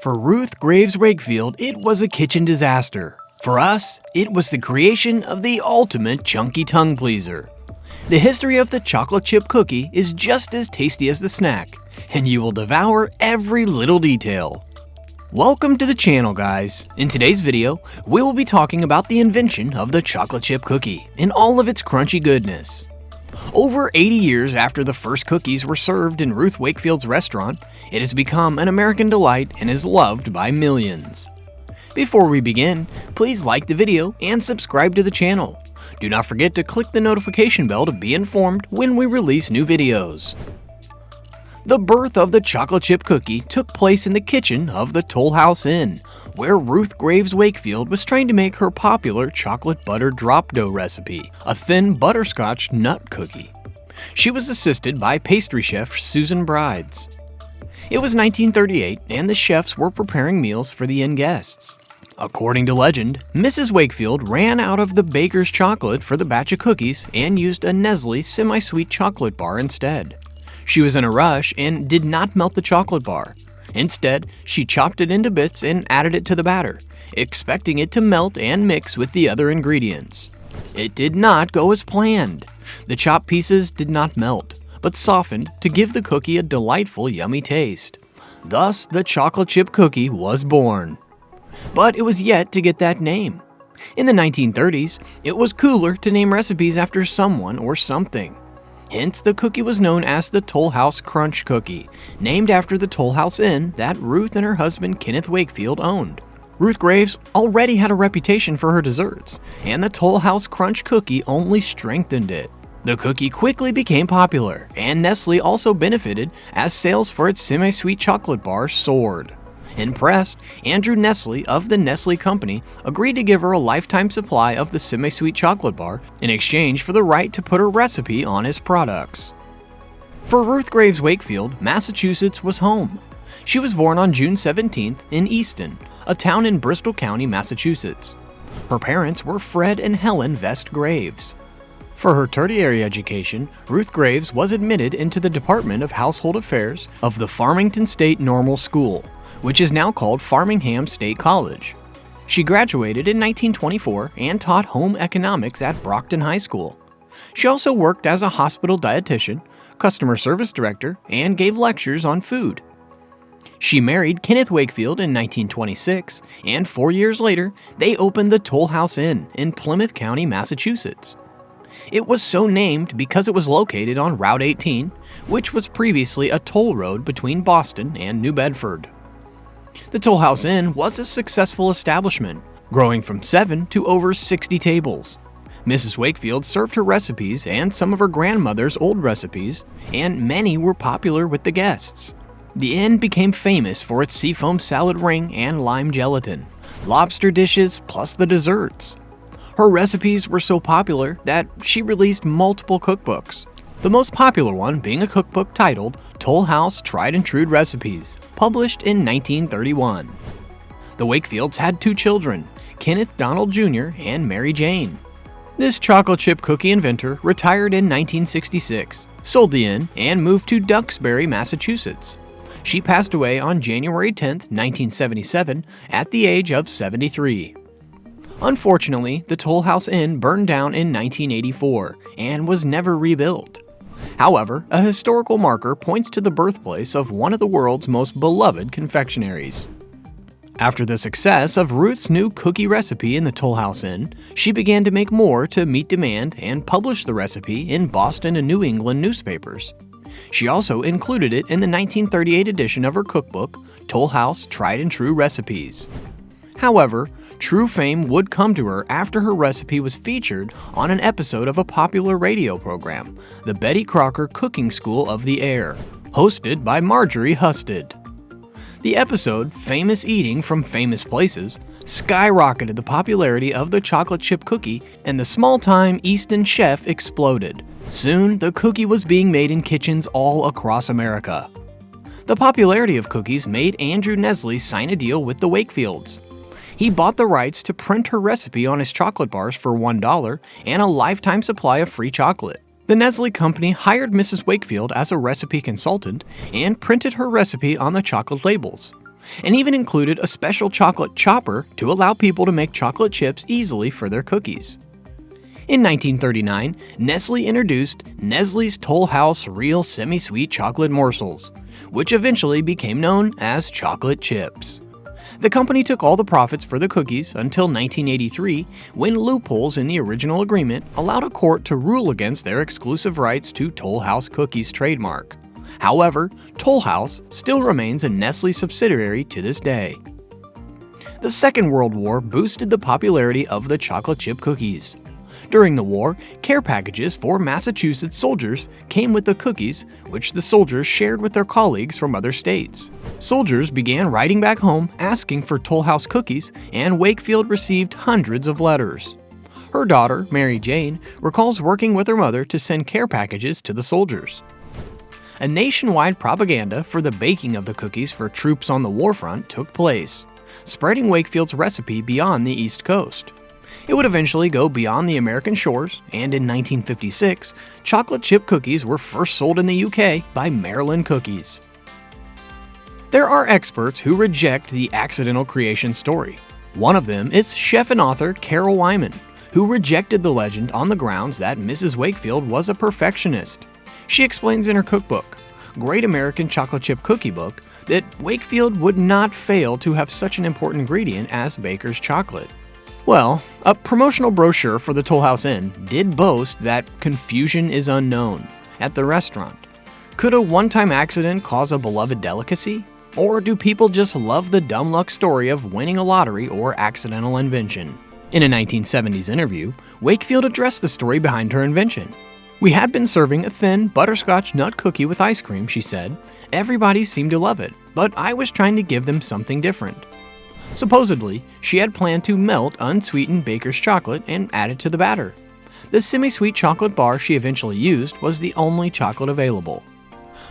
For Ruth Graves Wakefield, it was a kitchen disaster. For us, it was the creation of the ultimate chunky tongue pleaser. The history of the chocolate chip cookie is just as tasty as the snack, and you will devour every little detail. Welcome to the channel, guys. In today's video, we will be talking about the invention of the chocolate chip cookie and all of its crunchy goodness. Over 80 years after the first cookies were served in Ruth Wakefield's restaurant, it has become an American delight and is loved by millions. Before we begin, please like the video and subscribe to the channel. Do not forget to click the notification bell to be informed when we release new videos. The birth of the chocolate chip cookie took place in the kitchen of the Toll House Inn, where Ruth Graves Wakefield was trying to make her popular chocolate butter drop dough recipe, a thin butterscotch nut cookie. She was assisted by pastry chef Susan Brides. It was 1938, and the chefs were preparing meals for the inn guests. According to legend, Mrs. Wakefield ran out of the baker's chocolate for the batch of cookies and used a Nestle semi-sweet chocolate bar instead. She was in a rush and did not melt the chocolate bar. Instead, she chopped it into bits and added it to the batter, expecting it to melt and mix with the other ingredients. It did not go as planned. The chopped pieces did not melt, but softened to give the cookie a delightful, yummy taste. Thus, the chocolate chip cookie was born. But it was yet to get that name. In the 1930s, it was cooler to name recipes after someone or something. Hence, the cookie was known as the Toll House Crunch Cookie, named after the Toll House Inn that Ruth and her husband Kenneth Wakefield owned. Ruth Graves already had a reputation for her desserts, and the Toll House Crunch Cookie only strengthened it. The cookie quickly became popular, and Nestle also benefited as sales for its semi-sweet chocolate bar soared. Impressed, Andrew Nestle of the Nestle Company agreed to give her a lifetime supply of the semi-sweet chocolate bar in exchange for the right to put her recipe on his products. For Ruth Graves Wakefield, Massachusetts was home. She was born on June 17th in Easton, a town in Bristol County, Massachusetts. Her parents were Fred and Helen Vest Graves. For her tertiary education, Ruth Graves was admitted into the Department of Household Affairs of the Farmington State Normal School, which is now called Farmingham State College. She graduated in 1924 and taught home economics at Brockton High School. She also worked as a hospital dietitian, customer service director, and gave lectures on food. She married Kenneth Wakefield in 1926, and 4 years later, they opened the Toll House Inn in Plymouth County, Massachusetts. It was so named because it was located on Route 18, which was previously a toll road between Boston and New Bedford. The Toll House Inn was a successful establishment, growing from 7 to over 60 tables. Mrs. Wakefield served her recipes and some of her grandmother's old recipes, and many were popular with the guests. The inn became famous for its seafoam salad ring and lime gelatin, lobster dishes, plus the desserts. Her recipes were so popular that she released multiple cookbooks, the most popular one being a cookbook titled Toll House Tried and True Recipes, published in 1931. The Wakefields had 2 children, Kenneth Donald Jr. and Mary Jane. This chocolate chip cookie inventor retired in 1966, sold the inn, and moved to Duxbury, Massachusetts. She passed away on January 10, 1977, at the age of 73. Unfortunately, the Toll House Inn burned down in 1984 and was never rebuilt. However, a historical marker points to the birthplace of one of the world's most beloved confectionaries. After the success of Ruth's new cookie recipe in the Toll House Inn, she began to make more to meet demand and publish the recipe in Boston and New England newspapers. She also included it in the 1938 edition of her cookbook, Toll House Tried and True Recipes. However, true fame would come to her after her recipe was featured on an episode of a popular radio program, the Betty Crocker Cooking School of the Air, hosted by Marjorie Husted. The episode, Famous Eating from Famous Places, skyrocketed the popularity of the chocolate chip cookie, and the small-time Easton chef exploded. Soon, the cookie was being made in kitchens all across America. The popularity of cookies made Andrew Nestle sign a deal with the Wakefields. He bought the rights to print her recipe on his chocolate bars for $1 and a lifetime supply of free chocolate. The Nestle company hired Mrs. Wakefield as a recipe consultant and printed her recipe on the chocolate labels. and even included a special chocolate chopper to allow people to make chocolate chips easily for their cookies. In 1939, Nestle introduced Nestle's Toll House Real Semi-Sweet Chocolate Morsels, which eventually became known as chocolate chips. The company took all the profits for the cookies until 1983, when loopholes in the original agreement allowed a court to rule against their exclusive rights to Toll House Cookies trademark. However, Toll House still remains a Nestle subsidiary to this day. The Second World War boosted the popularity of the chocolate chip cookies. During the war, care packages for Massachusetts soldiers came with the cookies, which the soldiers shared with their colleagues from other states. Soldiers began writing back home asking for Toll House cookies, and Wakefield received hundreds of letters. Her daughter, Mary Jane, recalls working with her mother to send care packages to the soldiers. A nationwide propaganda for the baking of the cookies for troops on the war front took place, spreading Wakefield's recipe beyond the East Coast. It would eventually go beyond the American shores, and in 1956, chocolate chip cookies were first sold in the UK by Maryland Cookies. There are experts who reject the accidental creation story. One of them is chef and author Carol Wyman, who rejected the legend on the grounds that Mrs. Wakefield was a perfectionist. She explains in her cookbook, Great American Chocolate Chip Cookie Book, that Wakefield would not fail to have such an important ingredient as baker's chocolate. Well, a promotional brochure for the Toll House Inn did boast that confusion is unknown at the restaurant. Could a one-time accident cause a beloved delicacy? Or do people just love the dumb luck story of winning a lottery or accidental invention? In a 1970s interview, Wakefield addressed the story behind her invention. "We had been serving a thin butterscotch nut cookie with ice cream," she said. "Everybody seemed to love it, but I was trying to give them something different." Supposedly, she had planned to melt unsweetened baker's chocolate and add it to the batter. The semi-sweet chocolate bar she eventually used was the only chocolate available.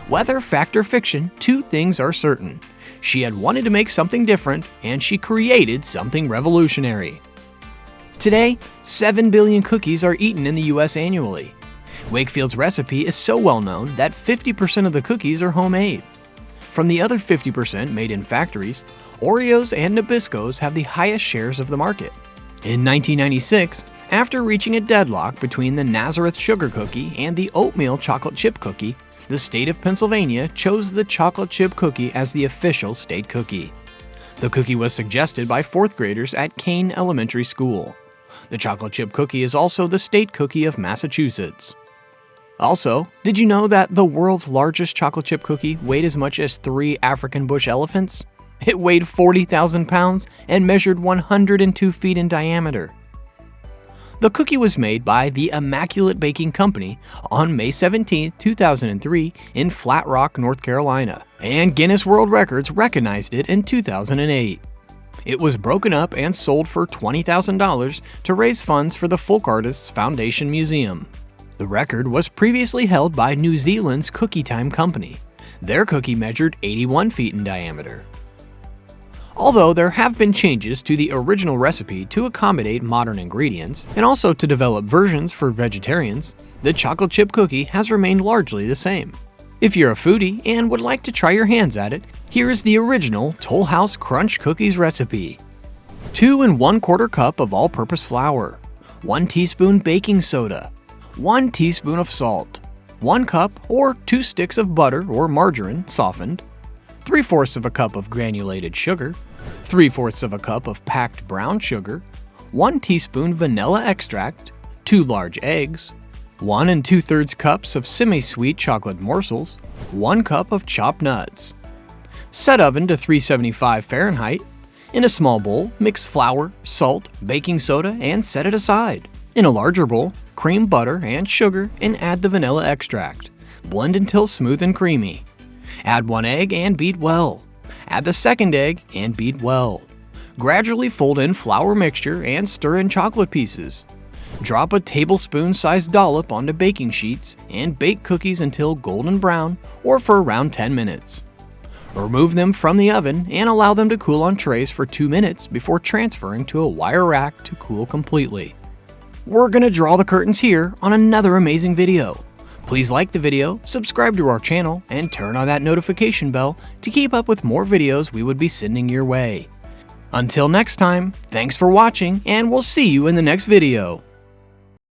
Whether fact or fiction, two things are certain. She had wanted to make something different, and she created something revolutionary. Today, 7 billion cookies are eaten in the U.S. annually. Wakefield's recipe is so well known that 50% of the cookies are homemade. From the other 50% made in factories, Oreos and Nabiscos have the highest shares of the market. In 1996, after reaching a deadlock between the Nazareth sugar cookie and the oatmeal chocolate chip cookie, the state of Pennsylvania chose the chocolate chip cookie as the official state cookie. The cookie was suggested by 4th graders at Kane Elementary School. The chocolate chip cookie is also the state cookie of Massachusetts. Also, did you know that the world's largest chocolate chip cookie weighed as much as 3 African bush elephants? It weighed 40,000 pounds and measured 102 feet in diameter. The cookie was made by the Immaculate Baking Company on May 17, 2003 in Flat Rock, North Carolina, and Guinness World Records recognized it in 2008. It was broken up and sold for $20,000 to raise funds for the Folk Artists Foundation Museum. The record was previously held by New Zealand's Cookie Time Company. Their cookie measured 81 feet in diameter. Although there have been changes to the original recipe to accommodate modern ingredients, and also to develop versions for vegetarians, the chocolate chip cookie has remained largely the same. If you're a foodie and would like to try your hands at it, here is the original Toll House Crunch Cookies recipe. 2 1/4 cup of all-purpose flour, 1 teaspoon baking soda, 1 teaspoon of salt, 1 cup or 2 sticks of butter or margarine softened, 3/4 of a cup of granulated sugar, 3/4 of a cup of packed brown sugar, 1 teaspoon vanilla extract, 2 large eggs, 1 2/3 cups of semi-sweet chocolate morsels, 1 cup of chopped nuts. Set oven to 375 Fahrenheit. In a small bowl, mix flour, salt, baking soda, and set it aside. In a larger bowl, cream butter and sugar and add the vanilla extract. Blend until smooth and creamy. Add 1 egg and beat well. Add the second egg and beat well. Gradually fold in flour mixture and stir in chocolate pieces. Drop a tablespoon-sized dollop onto baking sheets and bake cookies until golden brown or for around 10 minutes. Remove them from the oven and allow them to cool on trays for 2 minutes before transferring to a wire rack to cool completely. We're gonna draw the curtains here on another amazing video. Please like the video, subscribe to our channel, and turn on that notification bell to keep up with more videos we would be sending your way. Until next time, thanks for watching, and we'll see you in the next video.